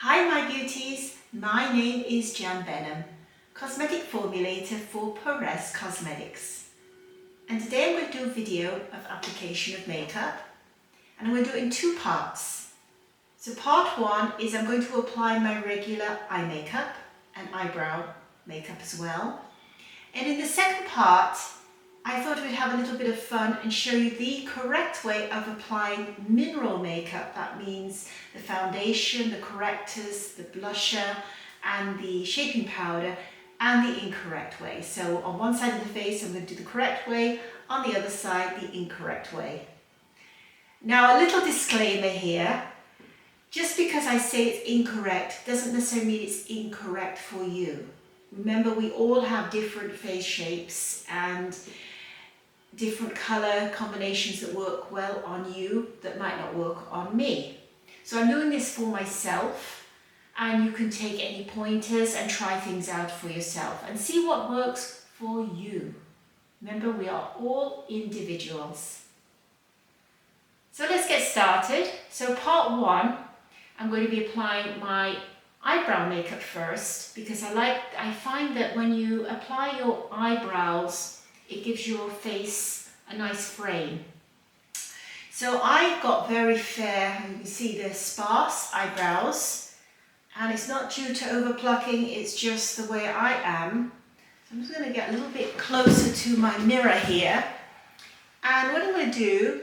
Hi my beauties, my name is Jan Benham, cosmetic formulator for Perez Cosmetics. And today I'm going to do a video of application of makeup, and I'm going to do it in two parts. So part one is I'm going to apply my regular eye makeup and eyebrow makeup as well. And in the second part, I thought we'd have a little bit of fun and show you the correct way of applying mineral makeup. That means the foundation, the correctors, the blusher and the shaping powder, and the incorrect way. So on one side of the face I'm going to do the correct way, on the other side the incorrect way. Now a little disclaimer here, just because I say it's incorrect doesn't necessarily mean it's incorrect for you. Remember, we all have different face shapes and different colour combinations that work well on you that might not work on me. So I'm doing this for myself, and you can take any pointers and try things out for yourself and see what works for you. Remember, we are all individuals. So let's get started. So part one, I'm going to be applying my eyebrow makeup first, because I find that when you apply your eyebrows, it gives your face a nice frame. So I've got very fair, you can see they're sparse eyebrows, and it's not due to over plucking, it's just the way I am. So I'm just going to get a little bit closer to my mirror here, and what I'm going to do,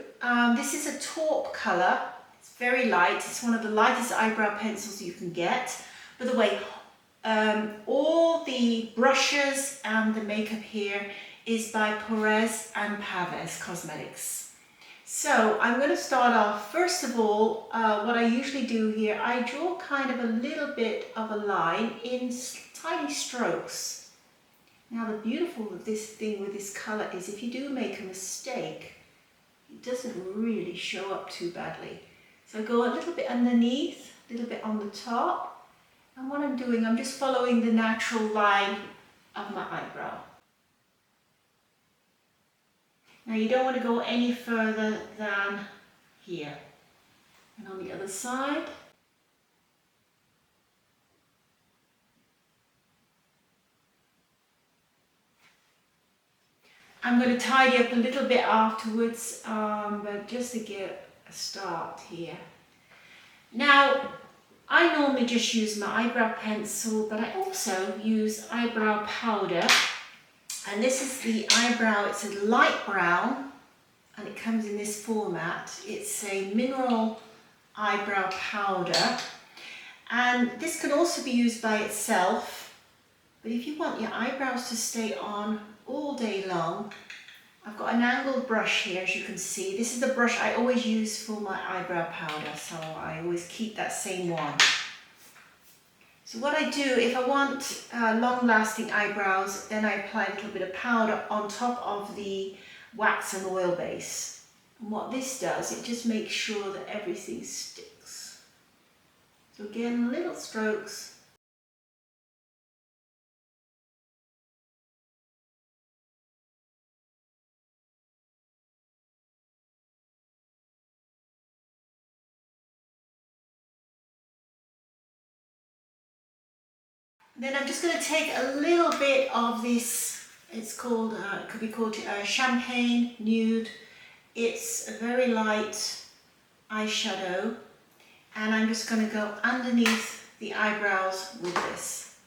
this is a taupe colour. It's very light, it's one of the lightest eyebrow pencils you can get. By the way, all the brushes and the makeup here is by Perez and Perez Cosmetics. So I'm going to start off, first of all, what I usually do here, I draw kind of a little bit of a line in tiny strokes. Now the beautiful of this thing with this colour is if you do make a mistake, it doesn't really show up too badly. So I go a little bit underneath, a little bit on the top. And what I'm doing, I'm just following the natural line of my eyebrow. Now you don't want to go any further than here. And on the other side. I'm going to tidy up a little bit afterwards, but just to get a start here. Now, I normally just use my eyebrow pencil, but I also use eyebrow powder. And this is the eyebrow, it's a light brown, and it comes in this format. It's a mineral eyebrow powder. And this can also be used by itself, but if you want your eyebrows to stay on all day long, I've got an angled brush here, as you can see. This is the brush I always use for my eyebrow powder, so I always keep that same one. So what I do, if I want long-lasting eyebrows, then I apply a little bit of powder on top of the wax and oil base. And what this does, it just makes sure that everything sticks. So again, little strokes. Then I'm just going to take a little bit of this, it's called, it could be called champagne nude. It's a very light eyeshadow, and I'm just going to go underneath the eyebrows with this.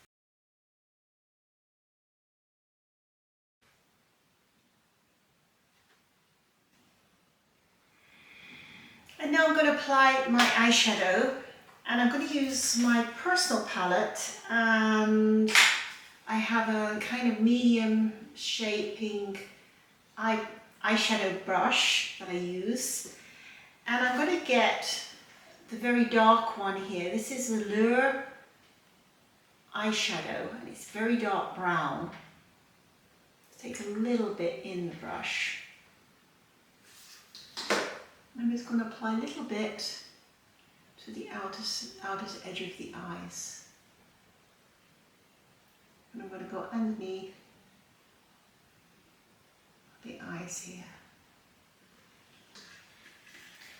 And now I'm going to apply my eyeshadow. And I'm going to use my personal palette, and I have a kind of medium shaping eyeshadow brush that I use. And I'm going to get the very dark one here. This is the Lure eyeshadow, and it's very dark brown. Take a little bit in the brush. I'm just going to apply a little bit to the outer edge of the eyes. And I'm going to go underneath the eyes here.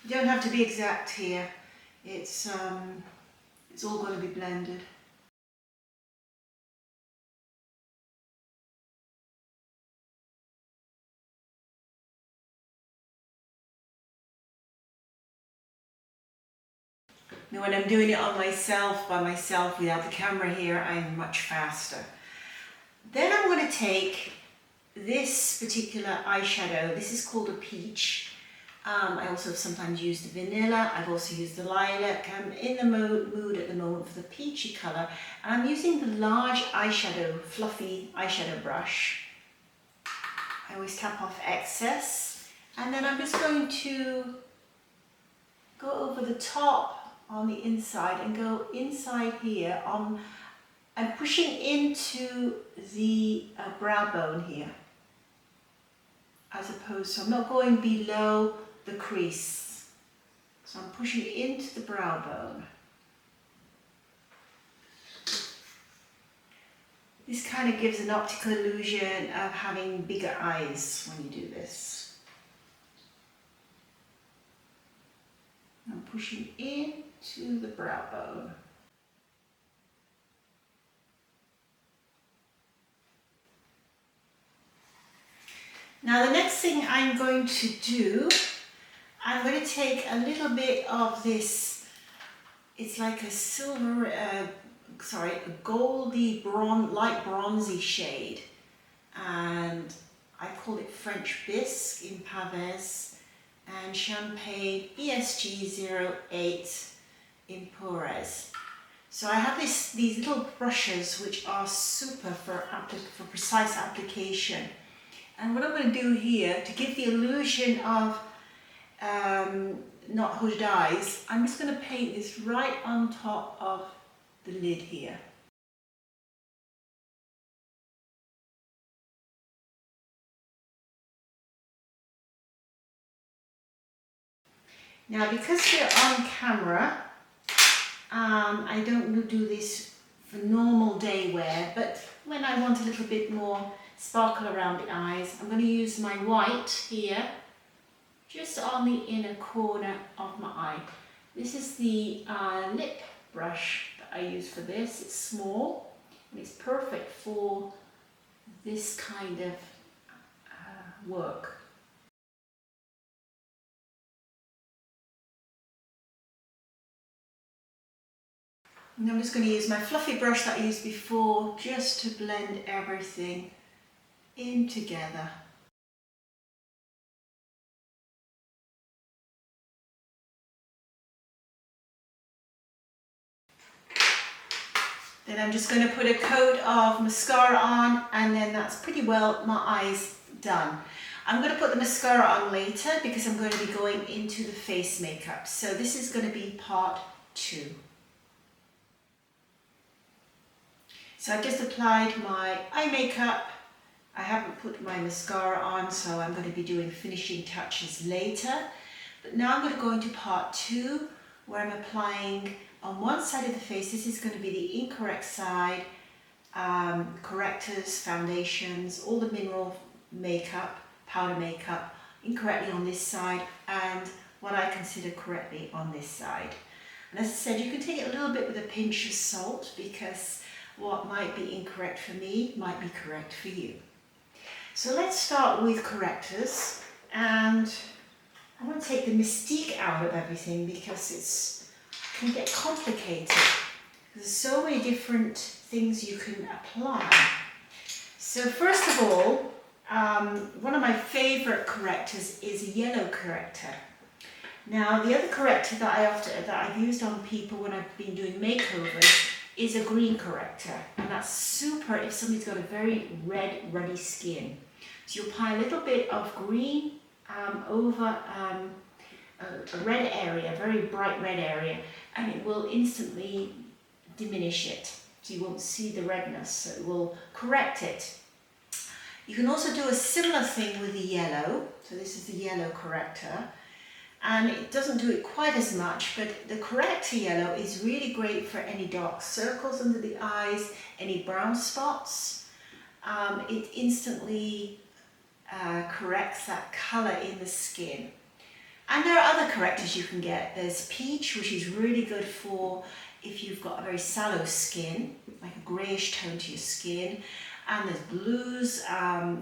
You don't have to be exact here. It's It's all going to be blended. Now when I'm doing it on myself, by myself, without the camera here, I'm much faster. Then I'm going to take this particular eyeshadow. This is called a peach. I also sometimes use the vanilla. I've also used the lilac. I'm in the mood at the moment for the peachy colour. And I'm using the large eyeshadow, fluffy eyeshadow brush. I always tap off excess. And then I'm just going to go over the top on the inside and go inside here. I'm pushing into the brow bone here, as opposed, so I'm not going below the crease. So I'm pushing into the brow bone. This kind of gives an optical illusion of having bigger eyes when you do this. I'm pushing into the brow bone. Now the next thing I'm going to do, I'm going to take a little bit of this, it's like a silver, a goldy, light bronzy shade, and I call it French Bisque in Pavès, and Champagne ESG08 in Pores. So I have these little brushes which are super for precise application. And what I'm going to do here, to give the illusion of not hooded eyes, I'm just going to paint this right on top of the lid here. Now because we're on camera, I don't do this for normal day wear, but when I want a little bit more sparkle around the eyes, I'm going to use my white here, just on the inner corner of my eye. This is the lip brush that I use for this. It's small and it's perfect for this kind of work. And I'm just going to use my fluffy brush that I used before, just to blend everything in together. Then I'm just going to put a coat of mascara on, and then that's pretty well my eyes done. I'm going to put the mascara on later because I'm going to be going into the face makeup. So this is going to be part 2. So I've just applied my eye makeup. I haven't put my mascara on, so I'm going to be doing finishing touches later. But now I'm going to go into part 2, where I'm applying on one side of the face. This is going to be the incorrect side, correctors, foundations, all the mineral makeup, powder makeup, incorrectly on this side, and what I consider correctly on this side. And as I said, you can take it a little bit with a pinch of salt, because what might be incorrect for me might be correct for you. So let's start with correctors, and I want to take the mystique out of everything because it can get complicated. There's so many different things you can apply. So first of all, one of my favorite correctors is a yellow corrector. Now the other corrector that I've used on people when I've been doing makeovers is a green corrector, and that's super if somebody's got a very ruddy skin. So you apply a little bit of green over a red area, a very bright red area, and it will instantly diminish it. So you won't see the redness, so it will correct it. You can also do a similar thing with the yellow. So this is the yellow corrector. And it doesn't do it quite as much, but the corrector yellow is really great for any dark circles under the eyes, any brown spots. It instantly corrects that colour in the skin. And there are other correctors you can get. There's peach, which is really good for if you've got a very sallow skin, like a greyish tone to your skin, and there's blues.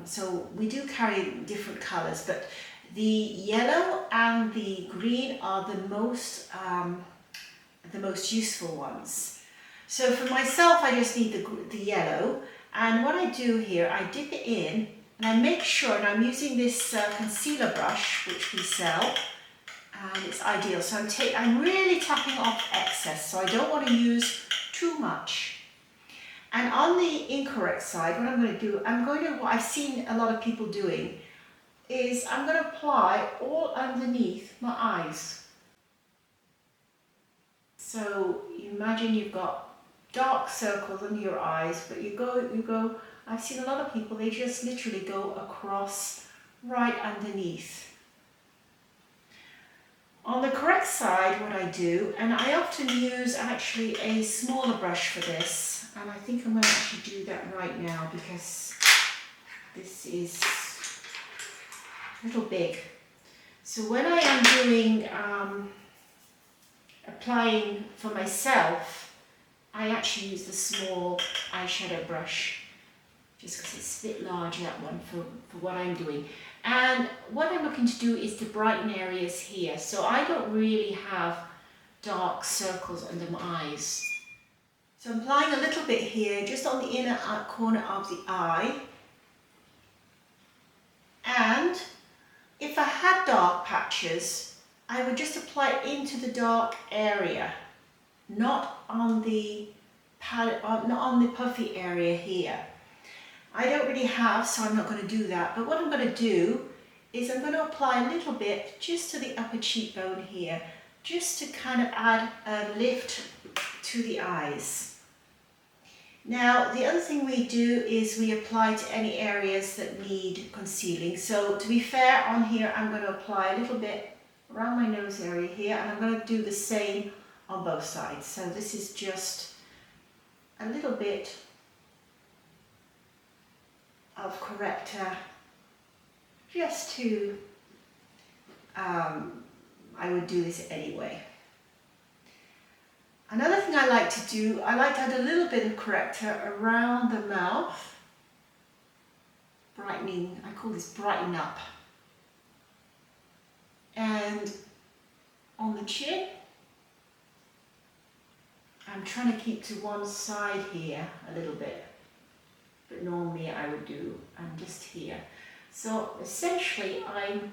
So we do carry different colours, but the yellow and the green are the most useful ones. So for myself, I just need the yellow, and what I do here, I dip it in and I make sure, and I'm using this concealer brush which we sell, and it's ideal. So I'm really tapping off excess, so I don't want to use too much. And on the incorrect side, what I'm going to do, what I've seen a lot of people doing is I'm going to apply all underneath my eyes. So you imagine you've got dark circles under your eyes, but you go, I've seen a lot of people, they just literally go across right underneath. On the correct side, what I do, and I often use actually a smaller brush for this, and I think I'm going to actually do that right now because this is a little big. So when I am doing applying for myself, I actually use the small eyeshadow brush just because it's a bit large, that one, for what I'm doing. And what I'm looking to do is to brighten areas here. So I don't really have dark circles under my eyes. So I'm applying a little bit here, just on the inner corner of the eye. And if I had dark patches, I would just apply it into the dark area, not on the palette, not on the puffy area here. I don't really have, so I'm not going to do that. But what I'm going to do is I'm going to apply a little bit just to the upper cheekbone here, just to kind of add a lift to the eyes. Now, the other thing we do is we apply to any areas that need concealing. So to be fair, on here, I'm going to apply a little bit around my nose area here, and I'm going to do the same on both sides. So this is just a little bit of corrector, just to, I would do this anyway. Another thing I like to do, I like to add a little bit of corrector around the mouth, brightening, I call this brighten up. And on the chin, I'm trying to keep to one side here a little bit, but normally I would do, I'm just here. So essentially I'm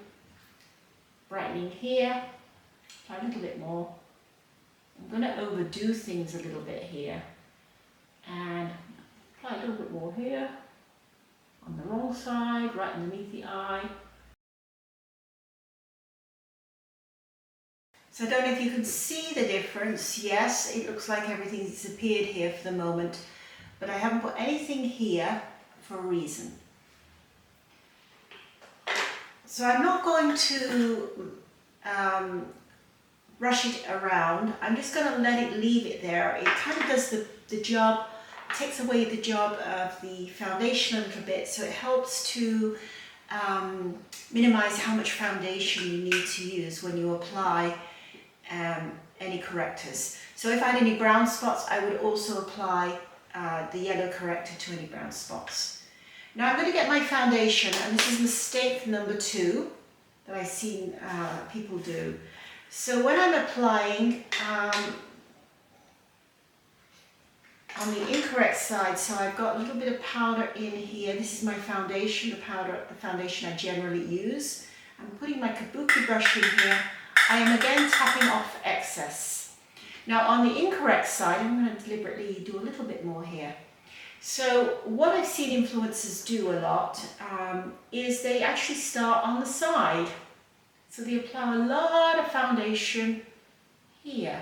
brightening here, try a little bit more. I'm going to overdo things a little bit here and apply a little bit more here, on the wrong side, right underneath the eye. So I don't know if you can see the difference. Yes, it looks like everything's disappeared here for the moment, but I haven't put anything here for a reason. So I'm not going to brush it around. I'm just going to leave it there. It kind of does the job, takes away the job of the foundation a little bit, so it helps to minimize how much foundation you need to use when you apply any correctors. So if I had any brown spots, I would also apply the yellow corrector to any brown spots. Now I'm going to get my foundation, and this is mistake number 2 that I've seen people do. So when I'm applying on the incorrect side, so I've got a little bit of powder in here. This is my foundation, the foundation I generally use. I'm putting my kabuki brush in here. I am again tapping off excess. Now on the incorrect side, I'm going to deliberately do a little bit more here. So what I've seen influencers do a lot is they actually start on the side. So they apply a lot of foundation here.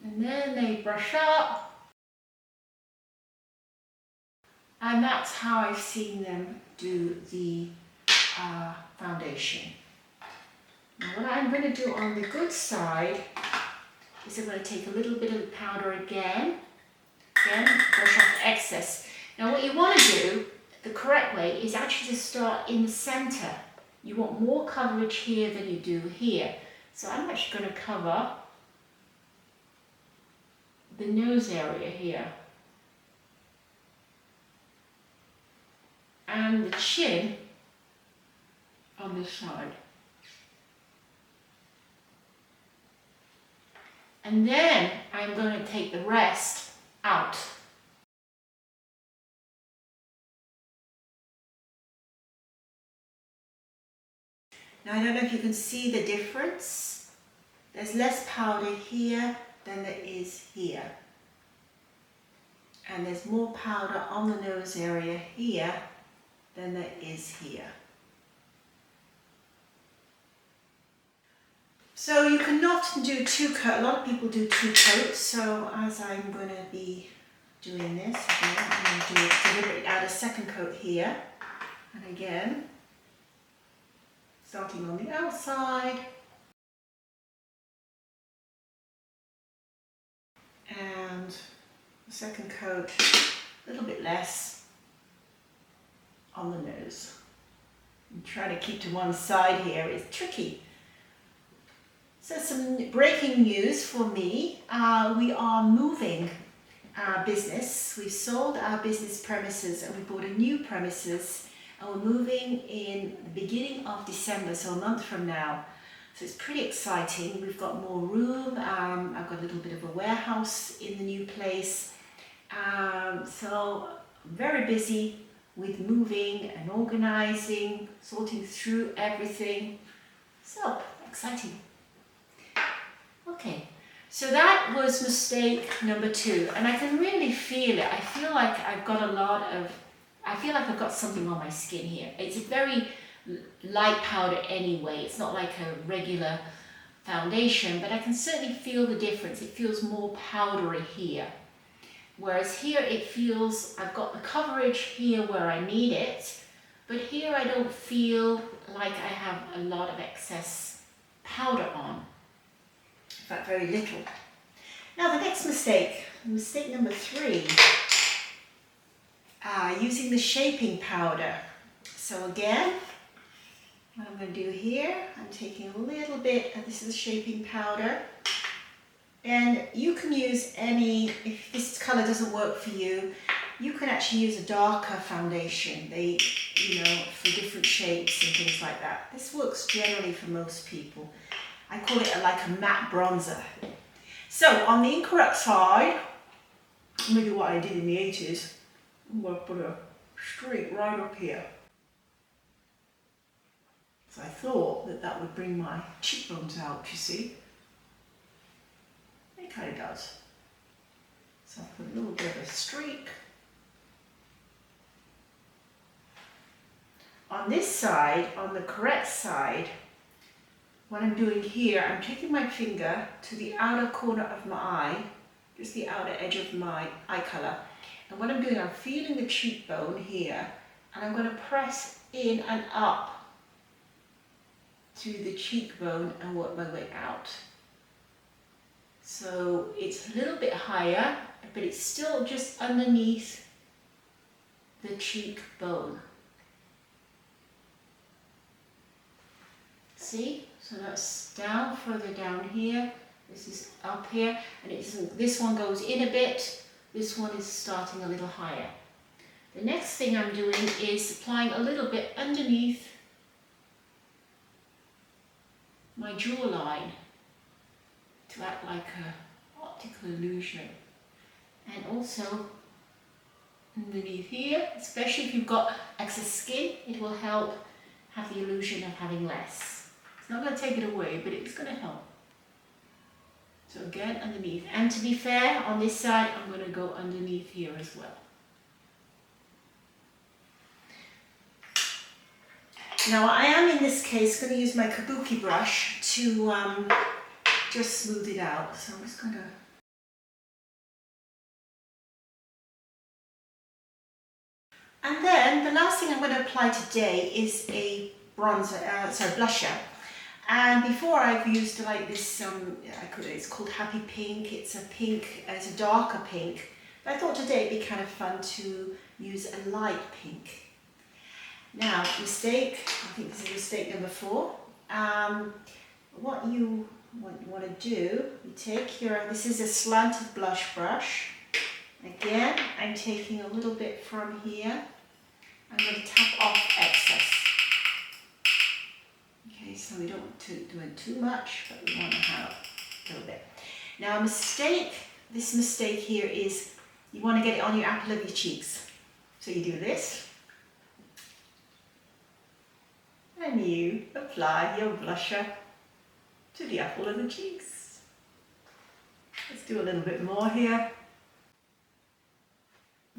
And then they brush up. And that's how I've seen them do the foundation. Now what I'm going to do on the good side is I'm going to take a little bit of the powder again, brush off the excess. Now what you want to do, the correct way, is actually to start in the center. You want more coverage here than you do here. So I'm actually going to cover the nose area here. And the chin on this side. And then I'm going to take the rest out. Now I don't know if you can see the difference. There's less powder here than there is here. And there's more powder on the nose area here than there is here. So you cannot do two coats. A lot of people do two coats. So as I'm going to be doing this again, I'm going to deliberately add a second coat here. And again, starting on the outside. And the second coat, a little bit less on the nose. I'm trying to keep to one side here. It's tricky. So some breaking news for me. We are moving our business. We sold our business premises and we bought a new premises, and we're moving in the beginning of December, so a month from now. So it's pretty exciting. We've got more room. I've got a little bit of a warehouse in the new place. So I'm very busy with moving and organizing, sorting through everything. So exciting. Okay, so that was mistake number 2, and I can really feel it. I feel like I've got I've got something on my skin here. It's a very light powder anyway. It's not like a regular foundation, but I can certainly feel the difference. It feels more powdery here. Whereas here it feels, I've got the coverage here where I need it, but here I don't feel like I have a lot of excess powder on. In fact, very little. Now the next mistake number 3, using the shaping powder. So again, what I'm going to do here, I'm taking a little bit, and this is shaping powder. And you can use any, if this colour doesn't work for you, you can actually use a darker foundation. They, for different shapes and things like that. This works generally for most people. I call it like a matte bronzer. So on the incorrect side, maybe what I did in the 80s, I'm going to put a streak right up here. So I thought that that would bring my cheekbones out, you see. It kind of does. So I put a little bit of a streak. On this side, on the correct side, what I'm doing here, I'm taking my finger to the outer corner of my eye, just the outer edge of my eye colour. And what I'm doing, I'm feeling the cheekbone here, and I'm going to press in and up to the cheekbone and work my way out. So it's a little bit higher, but it's still just underneath the cheekbone. See? So that's down, further down here. This is up here, and this one goes in a bit. This one is starting a little higher. The next thing I'm doing is applying a little bit underneath my jawline to act like an optical illusion. And also underneath here, especially if you've got excess skin, it will help have the illusion of having less. It's not going to take it away, but it's going to help. So again, underneath. And to be fair, on this side, I'm going to go underneath here as well. Now I am in this case going to use my kabuki brush to just smooth it out. So I'm just going to... And then the last thing I'm going to apply today is a blusher. And before I've used like this, it's called Happy Pink. It's a darker pink. But I thought today it'd be kind of fun to use a light pink. Now, I think this is mistake number 4. What you what you want to do, you take this is a slanted blush brush. Again, I'm taking a little bit from here. I'm going to tap off excess. Okay, so we don't want to do it too much, but we want to have a little bit. Now this mistake here is you want to get it on your apple of your cheeks. So you do this. And you apply your blusher to the apple of the cheeks. Let's do a little bit more here.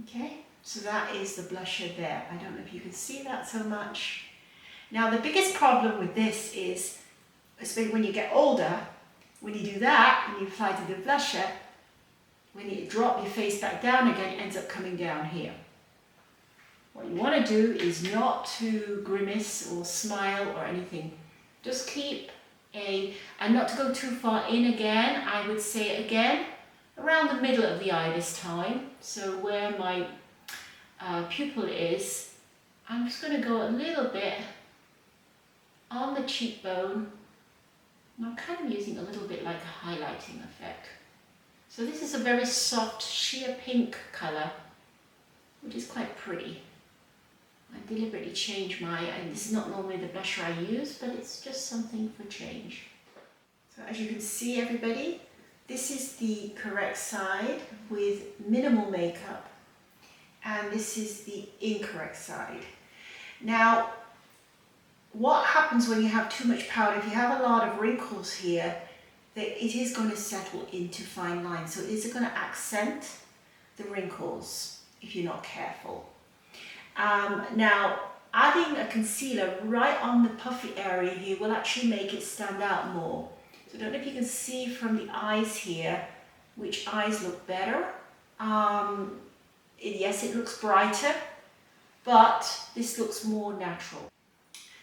Okay, so that is the blusher there. I don't know if you can see that so much. Now the biggest problem with this is, especially when you get older, when you do that and you apply to the blusher, when you drop your face back down again, it ends up coming down here. What you want to do is not to grimace or smile or anything. Just keep and not to go too far in again. I would say again, around the middle of the eye this time. So where my pupil is, I'm just going to go a little bit on the cheekbone. And I'm kind of using a little bit like a highlighting effect. So this is a very soft sheer pink colour, which is quite pretty. I deliberately changed and this is not normally the blusher I use, but it's just something for change. So as you can see, everybody, this is the correct side with minimal makeup, and this is the incorrect side. Now, what happens when you have too much powder, if you have a lot of wrinkles here, that it is going to settle into fine lines. So it is going to accent the wrinkles if you're not careful. Now, adding a concealer right on the puffy area here will actually make it stand out more. So I don't know if you can see from the eyes here, which eyes look better. Yes, it looks brighter, but this looks more natural.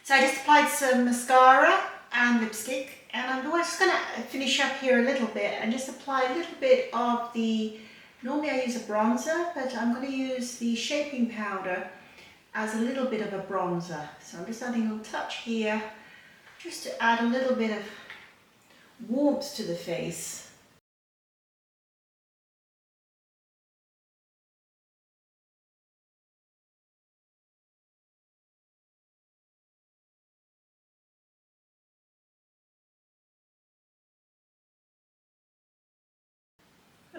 So I just applied some mascara and lipstick, and I'm just going to finish up here a little bit and just apply a little bit of normally I use a bronzer, but I'm going to use the shaping powder as a little bit of a bronzer. So I'm just adding a little touch here, just to add a little bit of warmth to the face.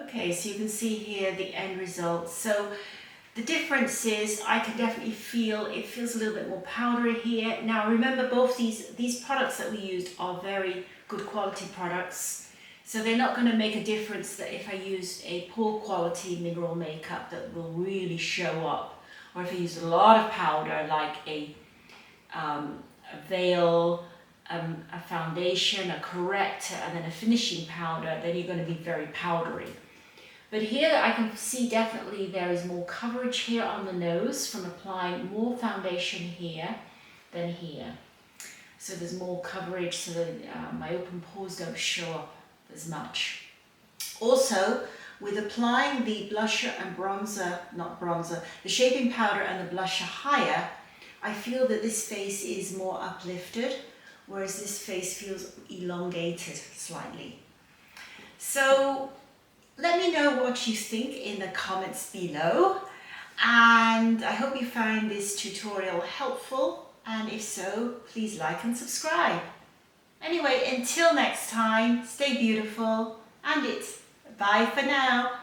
Okay, so you can see here the end result. So the difference is I can definitely feel, it feels a little bit more powdery here. Now remember, both these products that we used are very good quality products. So they're not going to make a difference that if I used a poor quality mineral makeup that will really show up, or if I used a lot of powder like a veil, a foundation, a corrector, and then a finishing powder, then you're going to be very powdery. But here I can see definitely there is more coverage here on the nose from applying more foundation here than here. So there's more coverage so that my open pores don't show up as much. Also, with applying the blusher and the shaping powder and the blusher higher, I feel that this face is more uplifted, whereas this face feels elongated slightly. So let me know what you think in the comments below, and I hope you find this tutorial helpful, and if so, please like and subscribe. Anyway, until next time, stay beautiful, and it's bye for now.